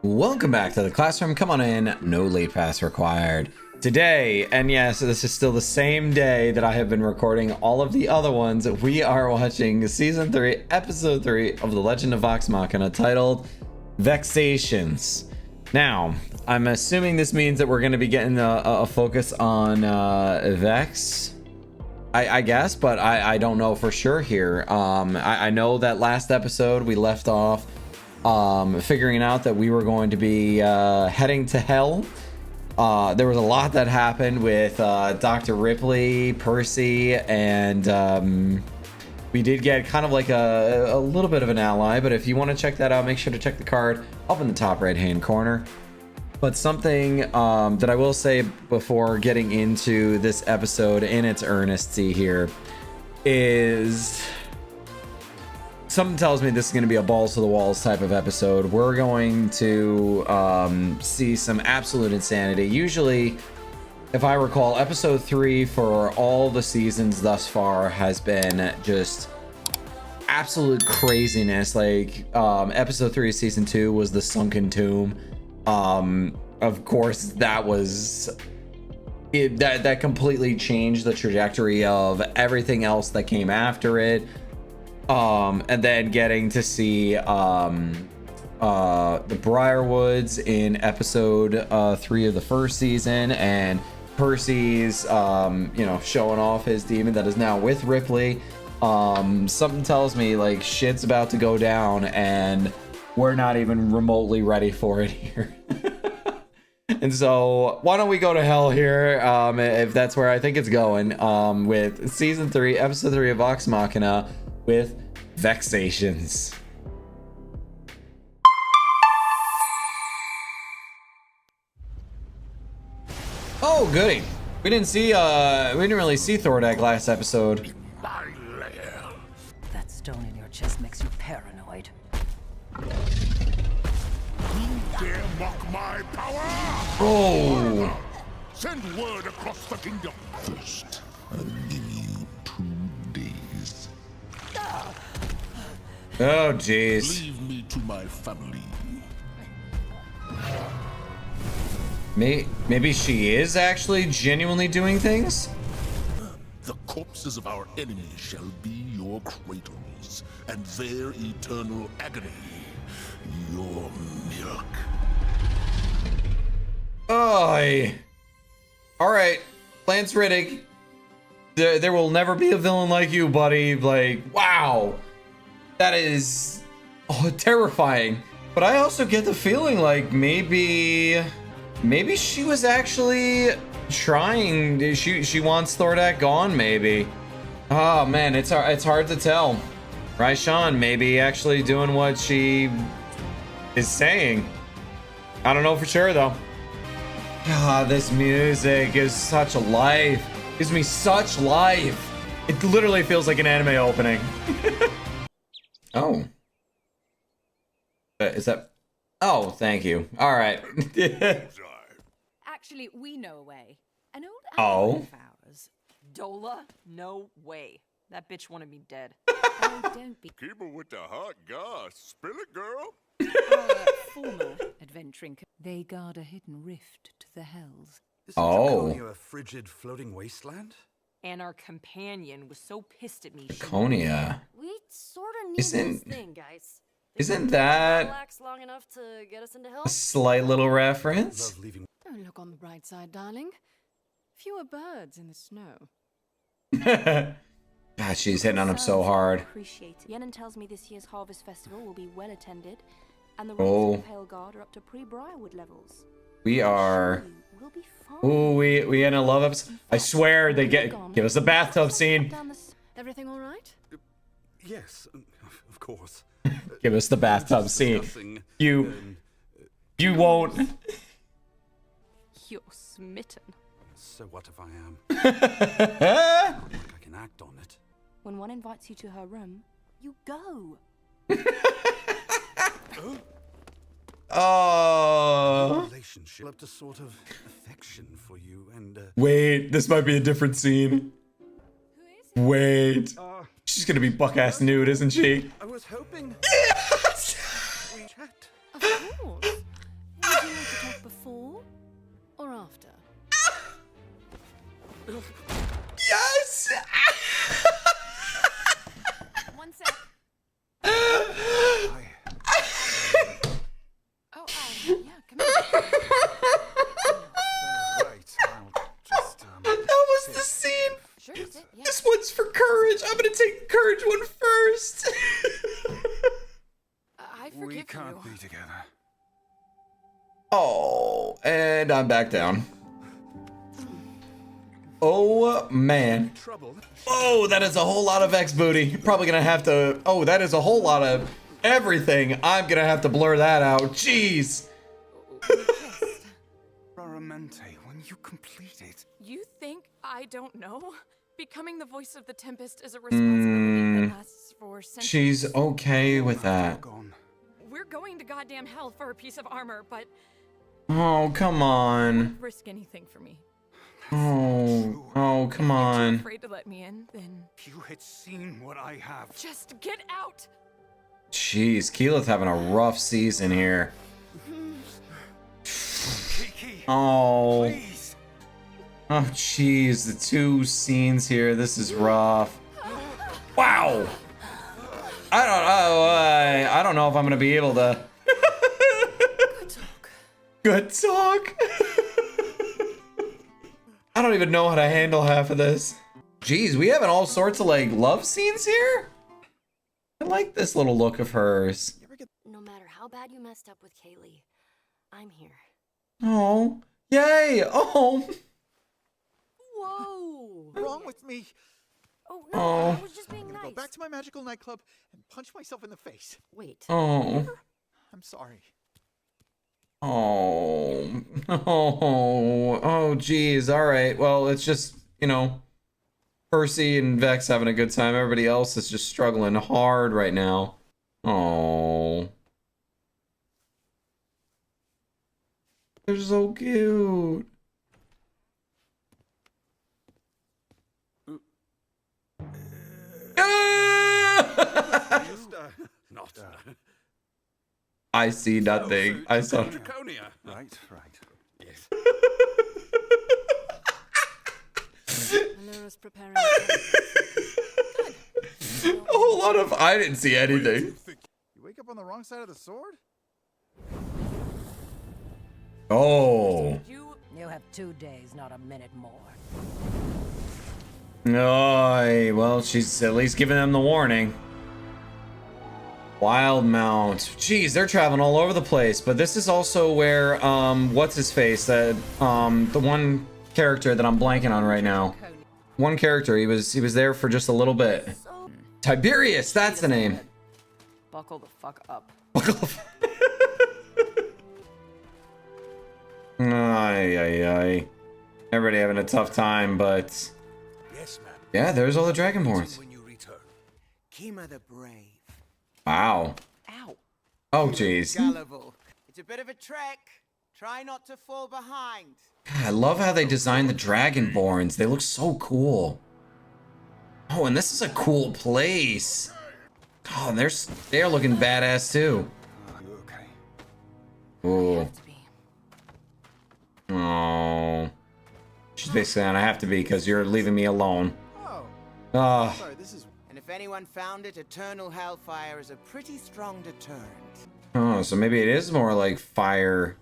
Welcome back to the classroom. Come on in. No late pass required. Today, and yes, this is still the same day that I have been recording all of the other ones, we are watching Season 3, Episode 3 of The Legend of Vox Machina, titled Vexations. Now, I'm assuming this means that we're going to be getting a focus on Vex, I guess, but I don't know for sure here. I know that last episode we left off figuring out that we were going to be heading to hell. There was a lot that happened with Dr. Ripley, Percy, and we did get kind of like a little bit of an ally, but if you want to check that out, make sure to check the card up in the top right hand corner. But something that I will say before getting into this episode in its earnesty here is something tells me this is going to be a balls to the walls type of episode. We're going to see some absolute insanity. Usually, if I recall, episode 3 for all the seasons thus far has been just absolute craziness. Like episode 3 of season 2 was the sunken tomb. Of course, that was that completely changed the trajectory of everything else that came after it. And then getting to see the Briarwoods in episode 3 of the first season, and Percy's showing off his demon that is now with Ripley. Something tells me like shit's about to go down and we're not even remotely ready for it here. And so why don't we go to hell here, if that's where I think it's going, with season 3 episode 3 of Vox Machina with Vexations. Oh goody, we didn't really see Thordak last episode. My lair. That stone in your chest makes you paranoid. Who dare mock my power? Oh, Send word across the kingdom. First, I'll give you 2 days. oh jeez. Leave me to my family. Maybe she is actually genuinely doing things. The corpses of our enemies shall be your cradles, and their eternal agony, your milk. Oh, all right, Lance Riddick. There will never be a villain like you, buddy. Like, wow, that is terrifying. But I also get the feeling like maybe she was actually trying. She wants Thordak gone. Maybe. Oh man, it's hard to tell. Right, Sean? Maybe actually doing what she is saying. I don't know for sure though. God, this music is such a life. Gives me such life. It literally feels like an anime opening. Oh. Is that? Oh, thank you. All right. Actually, we know a way. An old Oh. ally of ours. Dola? No way. That bitch wanted me dead. Oh, don't be Keep her with the hot goss. Spill it, girl. our former adventuring. They guard a hidden rift to the hells. Isn't Oh. Draconia a frigid floating wasteland? And our companion was so pissed at me. Draconia. We sort of need Isn't- this thing, guys. Isn't that Relax long enough to get us into hell? a slight little reference? Love leaving. Don't look on the bright side, darling. Fewer birds in the snow. God, she's hitting on him so hard. Appreciate it. Yenin tells me this year's Harvest Festival will be well attended, and the Oh. ranks of the Pale Guard are up to pre-Briarwood levels. We are. We'll be fine. Ooh, we in a love episode. I swear they give us a bathtub scene. Everything all right? Yes, of course. Give us the bathtub scene. Discussing, You won't. You're smitten. So what if I am? I can act on it. When one invites you to her room, you go. Oh. Relationship developed a sort of affection for you, and Wait, this might be a different scene. Wait. She's gonna be buck-ass nude, isn't she? I was hoping Yes! we chat. Of course. Yes! One sec. I, Oh, yeah, come here. right, I'll just, That was the scene. Sure, sit, yeah. This one's for courage. I'm gonna take the courage one first. I forgive we can't you. be together. Oh, and I'm back down. Oh, man. Trouble. Oh, that is a whole lot of X booty. Probably gonna have to... Oh, that is a whole lot of everything. I'm gonna have to blur that out. Jeez. Raramente, when you complete it. You think I don't know? Becoming the voice of the Tempest is a responsibility that lasts for centuries. She's okay with that. Gone. We're going to goddamn hell for a piece of armor, but Oh, come on. risk anything for me. Oh, come If you're on. afraid to let me in, then If you had seen what I have. just get out. Jeez, Keyleth's having a rough season here. Kiki, Oh. please. Oh, jeez, the two scenes here. This is rough. Wow. I don't know if I'm gonna be able to. Good talk. I don't even know how to handle half of this. Jeez, we having all sorts of like love scenes here. I like this little look of hers. No matter how bad you messed up with Kaylee, I'm here. Oh, yay! Oh, Whoa. Wrong with me? Oh, no, Oh. I was just being I'm gonna nice. go back to my magical nightclub and punch myself in the face. Wait. oh, I'm sorry. oh, oh, geez. All right. Well, it's just, you know, Percy and Vex having a good time. Everybody else is just struggling hard right now. Oh, they're so cute. Not. I see nothing. I saw. Draconia. Right, right. Yes. Alura's preparing. A whole lot of. I didn't see anything. You wake up on the wrong side of the sword? Oh. You have 2 days, not a minute more. Oh, well, she's at least giving them the warning. Wild Mount. Jeez, they're traveling all over the place. But this is also where, what's his face? That, the one character that I'm blanking on right now. One character. He was there for just a little bit. Tiberius. That's the name. Buckle the fuck up. Ay, ay, ay. Everybody having a tough time, but Yes, ma'am. yeah, there's all the Dragonborns. When you return. Kima the Brave. Wow. Ow. Oh, jeez. Gullible. It's a bit of a trek. Try not to fall behind. God, I love how they designed the Dragonborns. They look so cool. Oh, and this is a cool place. Oh, and they're looking badass too. Are you okay? Ooh. To be. Oh. She's basically on I have to be because you're leaving me alone. Oh, Ah. sorry, this is... And if anyone found it, eternal hellfire is a pretty strong deterrent. Oh, so maybe it is more like fire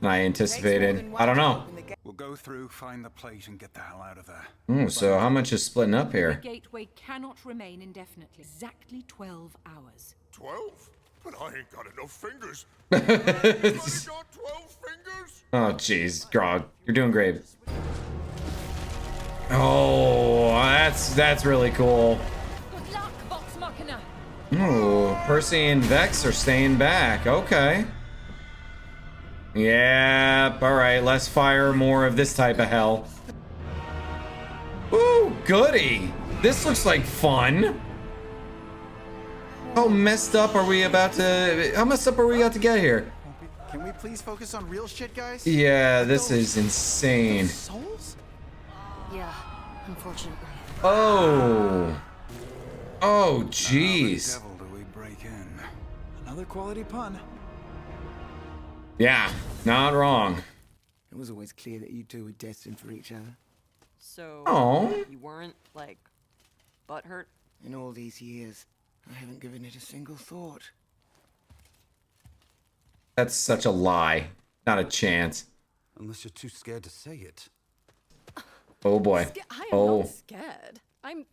than I anticipated. I don't know. We'll go through, find the plate, and get the hell out of there. Ooh, so how much is splitting up The here? gateway cannot remain indefinitely. Exactly 12 hours. 12? But I ain't got enough fingers. I got 12 fingers? Oh, jeez, Grog, you're doing great. Oh, that's really cool. Good luck, Vox Machina. Ooh, Percy and Vex are staying back. Okay. Yep. All right. Less fire, more of this type of hell. Ooh, goody. This looks like fun. How messed up are we about to? How messed up are we about to get here? Can we please focus on real shit, guys? Yeah, this is insane. Souls? Yeah, unfortunately. Oh. Oh, How the jeez. devil do we break in? Another quality pun. Yeah, not wrong. It was always clear that you two were destined for each other. So Oh. you weren't like butthurt? In all these years, I haven't given it a single thought. That's such a lie. Not a chance. Unless you're too scared to say it. Oh boy. I am Oh. not scared. I'm.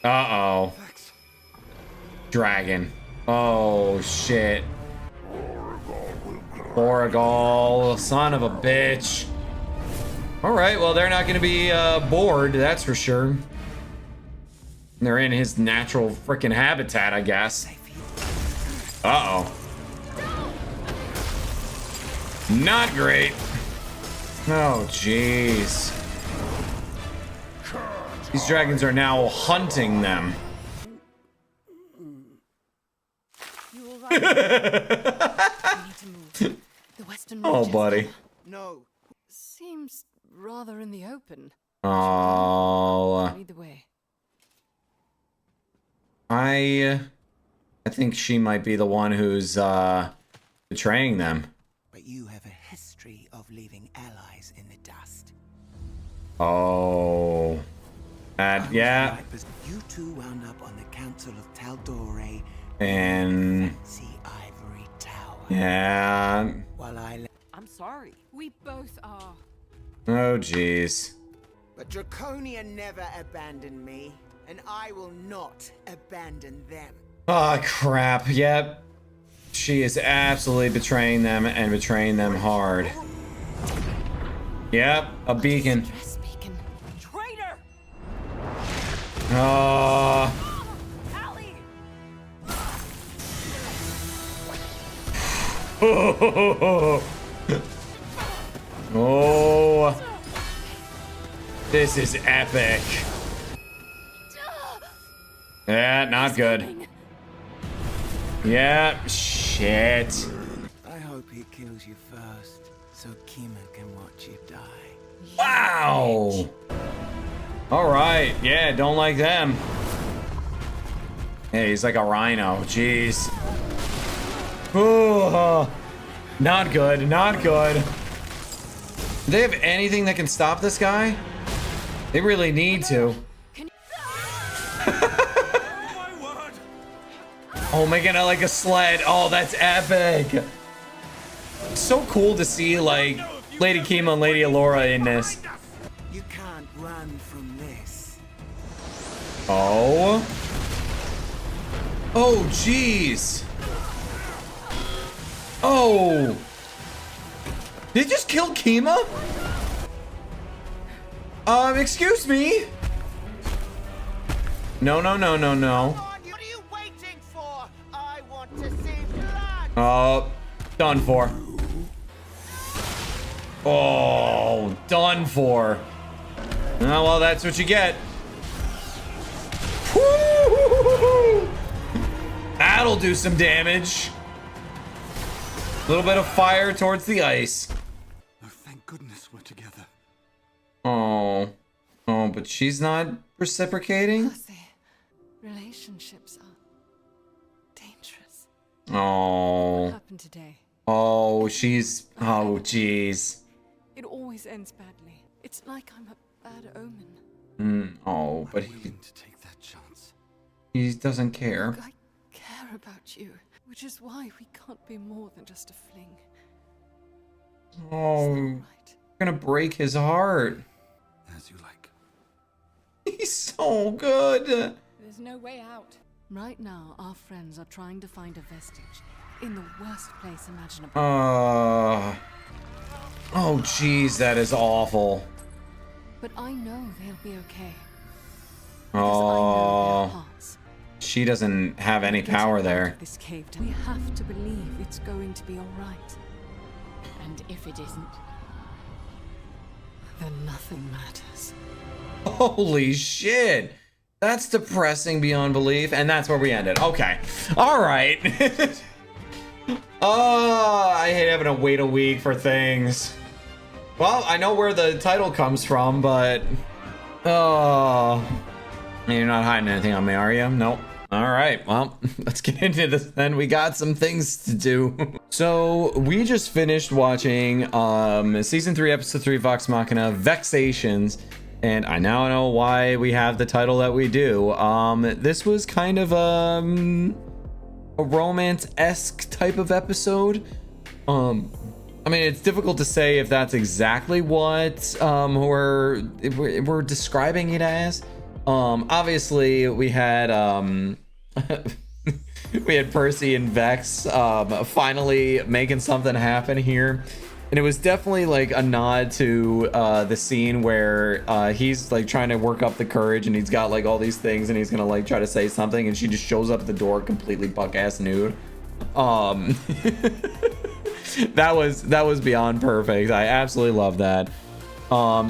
Uh-oh. Dragon. Oh, shit. Boregal, son of a bitch. Alright, well, they're not going to be bored, that's for sure. They're in his natural freaking habitat, I guess. Uh-oh. Not great. Oh, jeez. These dragons are now hunting them. You all right? We need to move. The western Oh, ridges buddy. No. seems rather in the open. Oh. Lead the way. I think she might be the one who's betraying them. But you have a history of leaving allies in the dust. Oh. Yeah. You two wound up on the Council of Taldore And Fancy Ivory Tower. yeah. While I'm sorry. We both are. Oh, jeez. But Draconia never abandoned me, and I will not abandon them. Oh, crap. Yep. She is absolutely betraying them and betraying them hard. Yep, a beacon. Stress beacon. Traitor! Oh. Allie! Oh. This is epic. Yeah, not good. Yeah, shit. I hope he kills you first, so Kima can watch you die. Wow. All right. Yeah, don't like them. Hey, he's like a rhino. Jeez. Ooh, not good. Not good. Do they have anything that can stop this guy? They really need to. Oh, making it like a sled. Oh, that's epic. So cool to see like Lady Kima and Lady Alora in this. You can't run from this. Oh. Oh, jeez. Oh. Did you just kill Kima? Excuse me? No, no, no, no, no. What are you waiting for? I want to see blood. Oh, done for. Oh, done for. Oh, well, that's what you get. Woo! That'll do some damage. A little bit of fire towards the ice. Oh, thank goodness we're together. Oh. Oh, but she's not reciprocating? Because the relationships are dangerous. Oh. What happened today? Oh, she's... Oh, jeez. It always ends badly. It's like I'm a bad omen. Oh, but I'm willing to take that chance. he doesn't care. I care about you, which is why we can't be more than just a fling. Oh, Right. you're gonna break his heart. As you like. He's so good. There's no way out. Right now, our friends are trying to find a vestige in the worst place imaginable. Oh, jeez, that is awful. But I know they'll be okay. Because I know their Oh, hearts. she doesn't have any Getting power out there. of this cave, we have to believe it's going to be all right. And if it isn't, then nothing matters. Holy shit. That's depressing beyond belief. And that's where we ended. Okay. All right. Oh, I hate having to wait a week for things. Well, I know where the title comes from, but... Oh... You're not hiding anything on me, are you? Nope. All right, well, let's get into this then. We got some things to do. So we just finished watching season 3, episode 3, Vox Machina, Vexations, and I now know why we have the title that we do. This was kind of a romance-esque type of episode. I mean, it's difficult to say if that's exactly what we're describing it as. Obviously we had we had Percy and Vex finally making something happen here, and it was definitely like a nod to the scene where he's like trying to work up the courage, and he's got like all these things, and he's gonna like try to say something, and she just shows up at the door completely buck-ass nude. That was beyond perfect. I absolutely love that.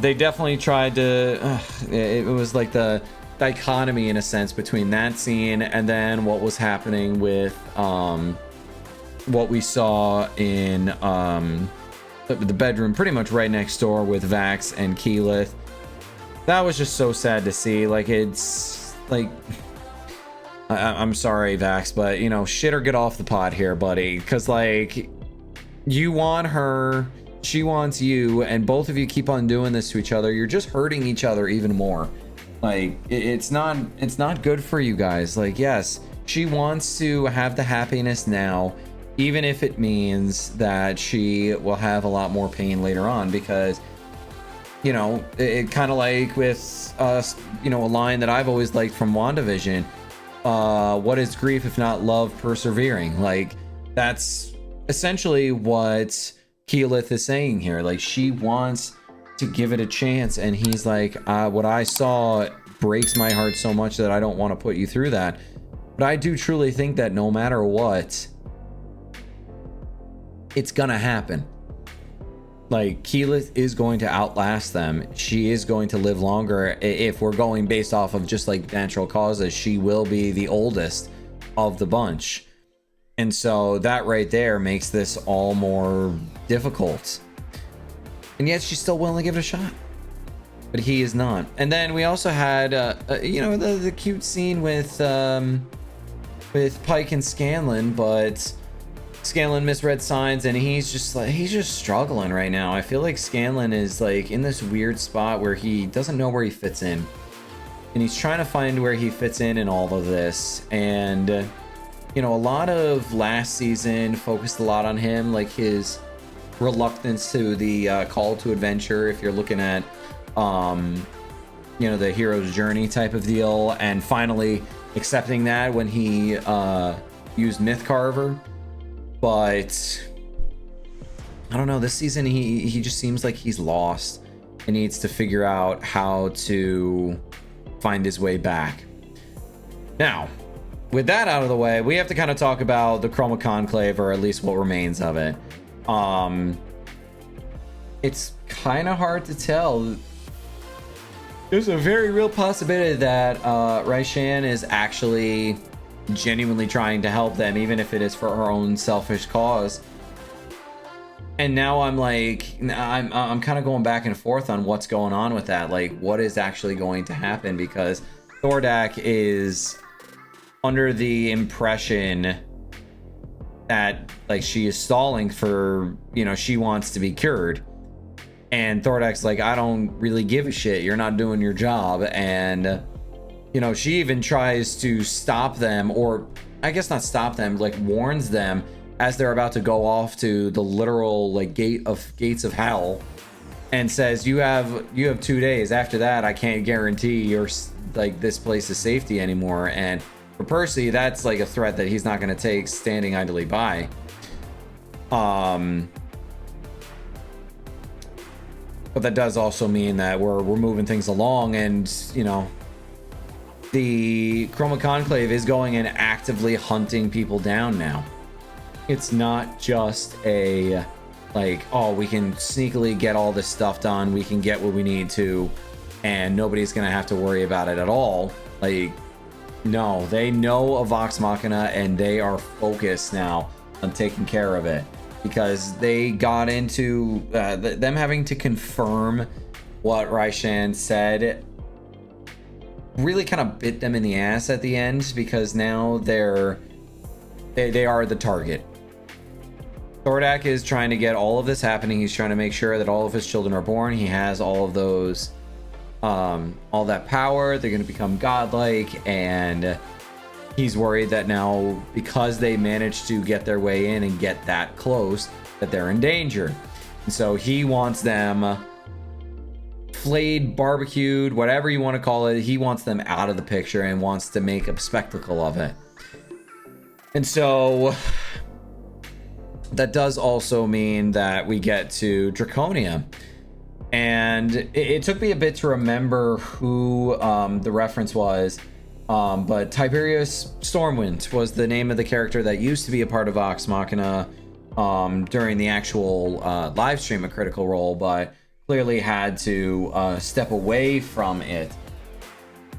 They definitely tried to it was like the dichotomy in a sense between that scene and then what was happening with what we saw in the bedroom pretty much right next door with Vax and Keyleth. That was just so sad to see. Like, it's like I'm sorry, Vax, but you know, shit or get off the pot here, buddy, because like you want her, she wants you, and both of you keep on doing this to each other. You're just hurting each other even more. Like, it's not good for you guys. Like, yes, she wants to have the happiness now, even if it means that she will have a lot more pain later on, because you know, it kind of like with you know, a line that I've always liked from WandaVision, what is grief if not love persevering? Like, that's essentially what Keyleth is saying here. Like, she wants to give it a chance, and he's like, what I saw breaks my heart so much that I don't want to put you through that. But I do truly think that no matter what, it's gonna happen. Like, Keyleth is going to outlast them. She is going to live longer. If we're going based off of just like natural causes, she will be the oldest of the bunch. And so that right there makes this all more difficult. And yet she's still willing to give it a shot. But he is not. And then we also had, you know, the cute scene with Pike and Scanlan, but Scanlan misread signs, and he's just struggling right now. I feel like Scanlan is like in this weird spot where he doesn't know where he fits in. And he's trying to find where he fits in all of this. And, you know, a lot of last season focused a lot on him, like his reluctance to the call to adventure, if you're looking at you know, the hero's journey type of deal, and finally accepting that when he used Mythcarver. But I don't know, this season he just seems like he's lost and needs to figure out how to find his way back. Now, with that out of the way, we have to kind of talk about the Chroma Conclave, or at least what remains of it. It's kind of hard to tell. There's a very real possibility that Raishan is actually genuinely trying to help them, even if it is for her own selfish cause. And now I'm like, I'm kind of going back and forth on what's going on with that. Like, what is actually going to happen? Because Thordak is under the impression that like she is stalling for, you know, she wants to be cured. And Thordak's like, I don't really give a shit. You're not doing your job. And, you know, she even tries to stop them, or I guess not stop them, like warns them as they're about to go off to the literal like gates of hell, and says, you have 2 days. After that, I can't guarantee your like this place's safety anymore. And for Percy, that's like a threat that he's not going to take standing idly by. But that does also mean that we're moving things along, and you know, the Chroma Conclave is going and actively hunting people down now. It's not just a like, oh, we can sneakily get all this stuff done, we can get what we need to, and nobody's gonna have to worry about it at all. Like, no, they know of Vox Machina, and they are focused now on taking care of it, because they got into them having to confirm what Raishan said really kind of bit them in the ass at the end, because now they are the target. Thordak is trying to get all of this happening. He's trying to make sure that all of his children are born. He has all of those, all that power. They're going to become godlike, and he's worried that now, because they managed to get their way in and get that close, that they're in danger. And so he wants them flayed, barbecued, whatever you want to call it. He wants them out of the picture and wants to make a spectacle of it. And so that does also mean that we get to Draconia. And it took me a bit to remember who the reference was. But Tiberius Stormwind was the name of the character that used to be a part of Vox Machina during the actual live stream of Critical Role, but clearly had to step away from it.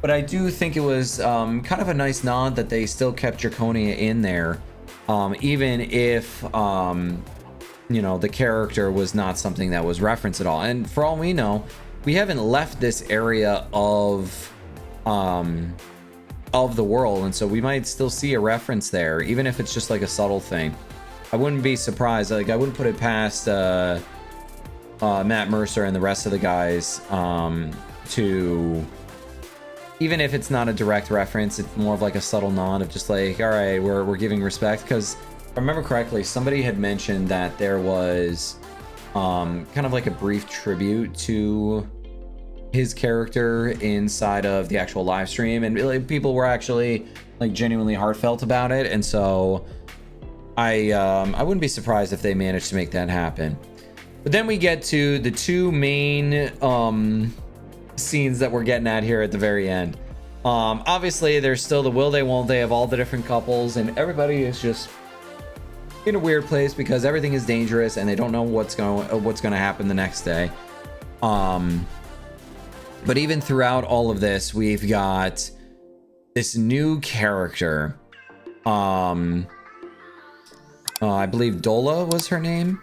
But I do think it was kind of a nice nod that they still kept Draconia in there, even if you know, the character was not something that was referenced at all. And for all we know, we haven't left this area of the world, and so we might still see a reference there, even if it's just like a subtle thing. I wouldn't be surprised. Like, I wouldn't put it past Matt Mercer and the rest of the guys to, even if it's not a direct reference, it's more of like a subtle nod of just like, all right, we're giving respect. Because if I remember correctly, somebody had mentioned that there was kind of like a brief tribute to his character inside of the actual live stream, and really, people were actually like genuinely heartfelt about it. And so I wouldn't be surprised if they managed to make that happen. But then we get to the two main scenes that we're getting at here at the very end. Obviously, there's still the will they won't they of all the different couples, and everybody is just in a weird place because everything is dangerous and they don't know what's going to happen the next day. But even throughout all of this, we've got this new character. I believe Dola was her name.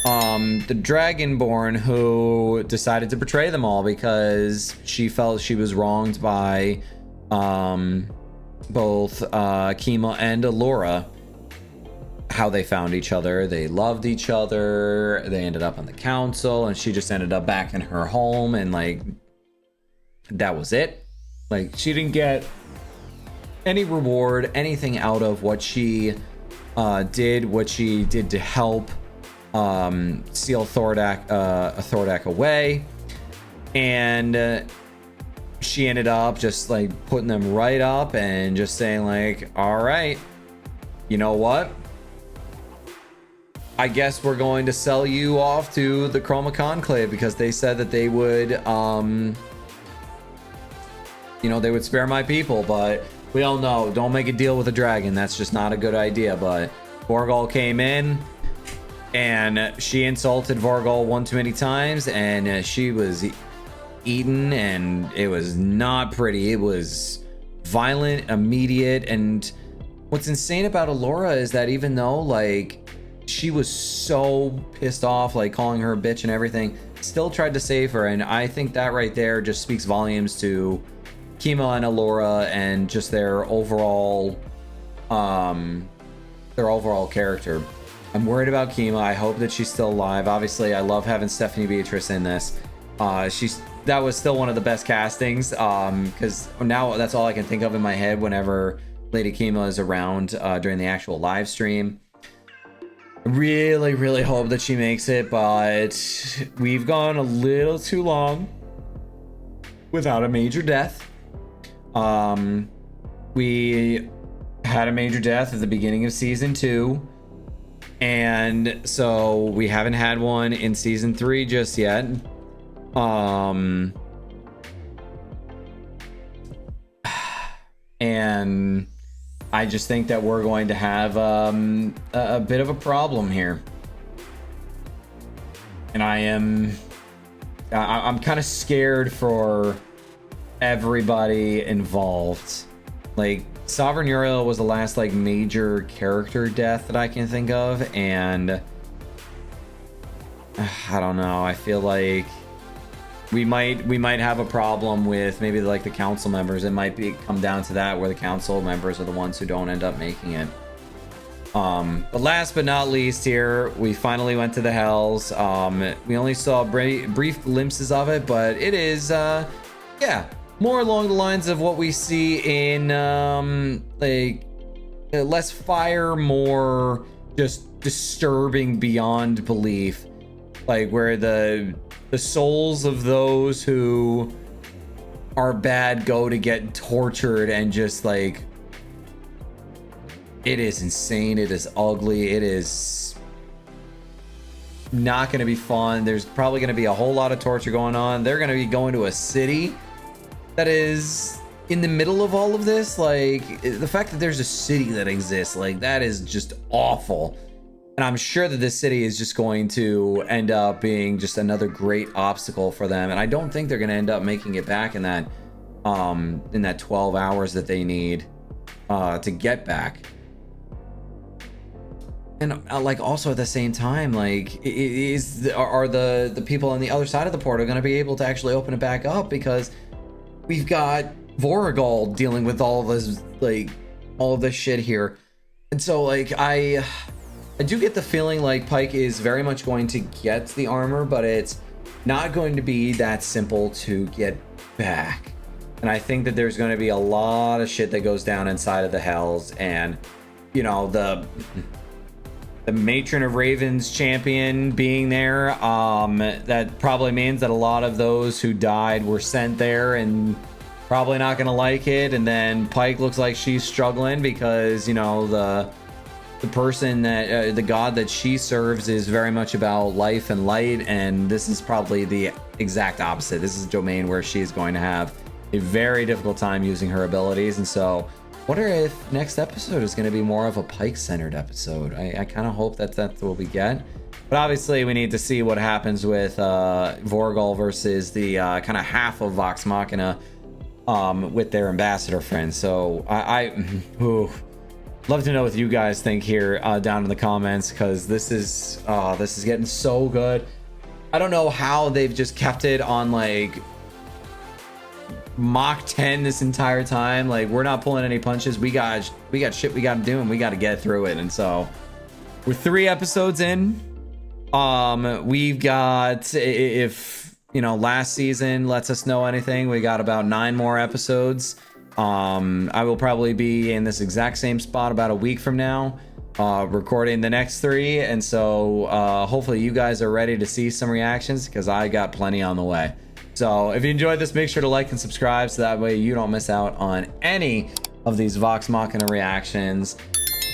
The Dragonborn, who decided to betray them all because she felt she was wronged by both Kima and Allura. How they found each other, they loved each other, they ended up on the council, and she just ended up back in her home, and like, that was it. Like, she didn't get any reward, anything out of what she did to help seal Thordak away, and she ended up just like putting them right up and just saying like, all right, you know what, I guess we're going to sell you off to the Chroma Conclave, because they said that they would you know, they would spare my people, but we all know, don't make a deal with a dragon. That's just not a good idea. But Vorgol came in, and she insulted Vorgol one too many times, and she was eaten, and it was not pretty. It was violent, immediate, and what's insane about Allura is that even though, like, she was so pissed off, like calling her a bitch and everything, still tried to save her. And I think that right there just speaks volumes to Kima and Allura and just their overall character. I'm worried about Kima. I hope that she's still alive. Obviously, I love having Stephanie Beatrice in this. That was still one of the best castings, because now that's all I can think of in my head whenever Lady Kima is around during the actual live stream. I really, really hope that she makes it, but we've gone a little too long without a major death. We had a major death at the beginning of season 2, and so we haven't had one in season 3 just yet. And I just think that we're going to have a bit of a problem here, and I'm kind of scared for everybody involved. Like, Sovereign Uriel was the last like major character death that I can think of, and I don't know, I feel like we might have a problem with maybe like the council members. It might come down to that, where the council members are the ones who don't end up making it. But last but not least here, we finally went to the Hells. We only saw brief glimpses of it, but it is yeah, more along the lines of what we see in like less fire, more just disturbing beyond belief, like where the souls of those who are bad go to get tortured, and just like, it is insane, it is ugly, it is not going to be fun. There's probably going to be a whole lot of torture going on. They're going to be going to a city that is in the middle of all of this. Like, the fact that there's a city that exists, like, that is just awful. And I'm sure that this city is just going to end up being just another great obstacle for them. And I don't think they're going to end up making it back in that 12 hours that they need to get back. And like, also at the same time, like, are the people on the other side of the portal going to be able to actually open it back up? Because we've got Voragol dealing with all of this, like, all of this shit here. And so, like, I do get the feeling like Pike is very much going to get the armor, but it's not going to be that simple to get back. And I think that there's going to be a lot of shit that goes down inside of the Hells. And, you know, the Matron of Ravens champion being there, that probably means that a lot of those who died were sent there and probably not going to like it. And then Pike looks like she's struggling because, you know, the person that the god that she serves is very much about life and light, and this is probably the exact opposite. This is a domain where she's going to have a very difficult time using her abilities. And so wonder if next episode is going to be more of a Pike centered episode. I kind of hope that's what we get, but obviously we need to see what happens with Voragol versus the kind of half of Vox Machina with their ambassador friends. So I love to know what you guys think here down in the comments, because this is getting so good. I don't know how they've just kept it on like Mach 10 this entire time. Like, we're not pulling any punches. We got shit we got to do, and we got to get through it. And so we're 3 episodes in. We've got, if you know, last season lets us know anything, we got about 9 more episodes. I will probably be in this exact same spot about a week from now, recording the next 3. And so hopefully you guys are ready to see some reactions, because I got plenty on the way. So if you enjoyed this, make sure to like and subscribe, so that way you don't miss out on any of these Vox Machina reactions.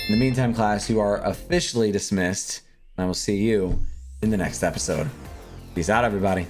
In the meantime, class, you are officially dismissed, and I will see you in the next episode. Peace out, everybody.